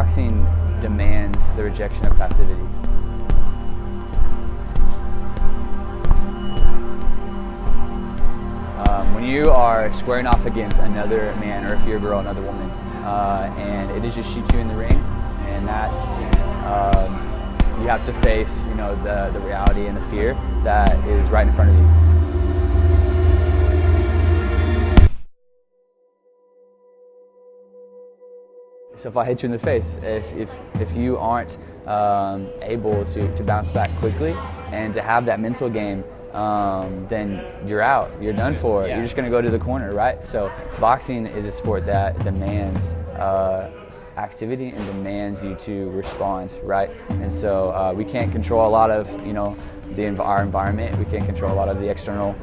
boxing demands the rejection of passivity. When you are squaring off against another man, or if you're a girl, another woman, and it is just you two in the ring, and that's you have to face, you know, the reality and the fear that is right in front of you. So if I hit you in the face, if you aren't able to bounce back quickly and to have that mental game, then you're out. You're done for. Yeah. You're just going to go to the corner, right? So boxing is a sport that demands activity and demands you to respond, right? And so we can't control a lot of, you know, our environment. We can't control a lot of the external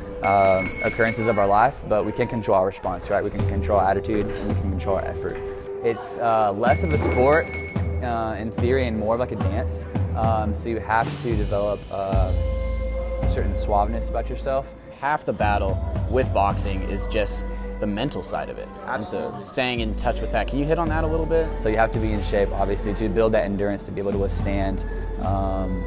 occurrences of our life, but we can control our response, right? We can control our attitude and we can control our effort. It's less of a sport in theory and more of like a dance. So you have to develop a certain suaveness about yourself. Half the battle with boxing is just the mental side of it. Absolutely. And so staying in touch with that. Can you hit on that a little bit? So you have to be in shape, obviously, to build that endurance, to be able to withstand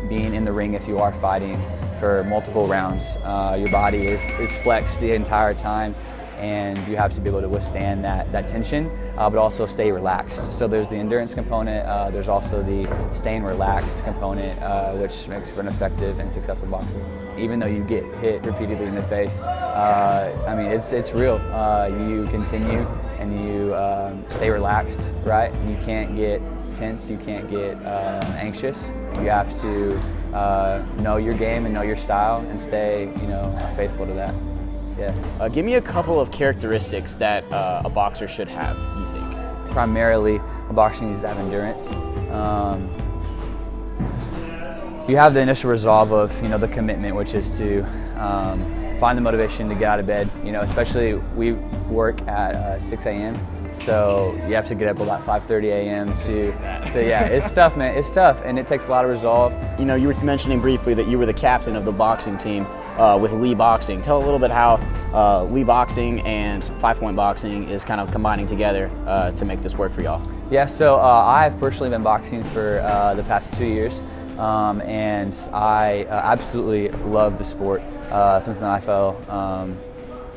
being in the ring if you are fighting for multiple rounds. Your body is flexed the entire time, and you have to be able to withstand that tension, but also stay relaxed. So there's the endurance component, there's also the staying relaxed component, which makes for an effective and successful boxer. Even though you get hit repeatedly in the face, I mean, it's real. You continue and you stay relaxed, right? You can't get tense, you can't get anxious. You have to know your game and know your style and stay, you know, faithful to that. Yeah. Give me a couple of characteristics that a boxer should have, you think? Primarily, a boxer needs to have endurance. You have the initial resolve of, you know, the commitment, which is to find the motivation to get out of bed. You know, especially we work at 6 a.m. So you have to get up about 5:30 a.m. to yeah, it's tough, man. It's tough, and it takes a lot of resolve. You know, you were mentioning briefly that you were the captain of the boxing team with Lee Boxing. Tell a little bit how Lee Boxing and 5 Point Boxing is kind of combining together to make this work for y'all. Yeah, so I've personally been boxing for the past 2 years, and I absolutely love the sport. Something I fell,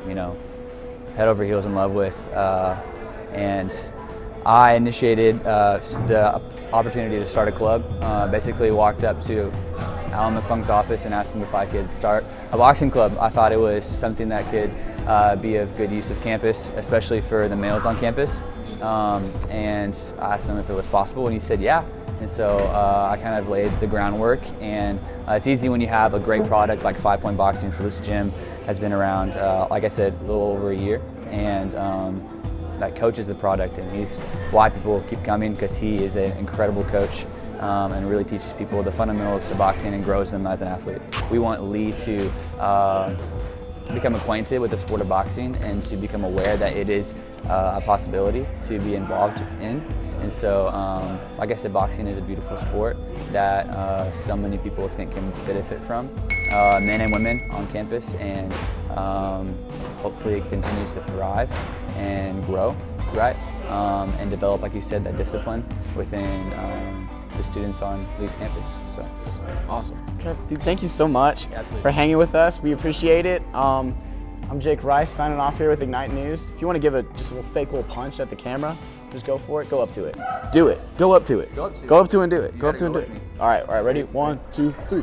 you know, head over heels in love with. And I initiated the opportunity to start a club. Basically walked up to Alan McClung's office and asked him if I could start a boxing club. I thought it was something that could be of good use of campus, especially for the males on campus. And I asked him if it was possible, and he said yeah. And so I kind of laid the groundwork, and it's easy when you have a great product like 5 Point Boxing. So this gym has been around, like I said, a little over a year, and that coaches the product, and he's why people keep coming, because he is an incredible coach and really teaches people the fundamentals of boxing and grows them as an athlete. We want Lee to become acquainted with the sport of boxing and to become aware that it is a possibility to be involved in. And so, like I said, boxing is a beautiful sport that so many people can benefit from, men and women on campus, and hopefully it continues to thrive and grow, right? And develop, like you said, that discipline within the students on Lee's campus. So awesome. Trevor, dude, thank you so much Absolutely. for hanging with us. We appreciate it. I'm Jake Rice, signing off here with iGnite News. If you want to give just a little fake little punch at the camera, just go for it. Go up to it. Do it. Go up to it. Go up to it and do it. Go up to it and do it. All right, ready? 1, 2, 3.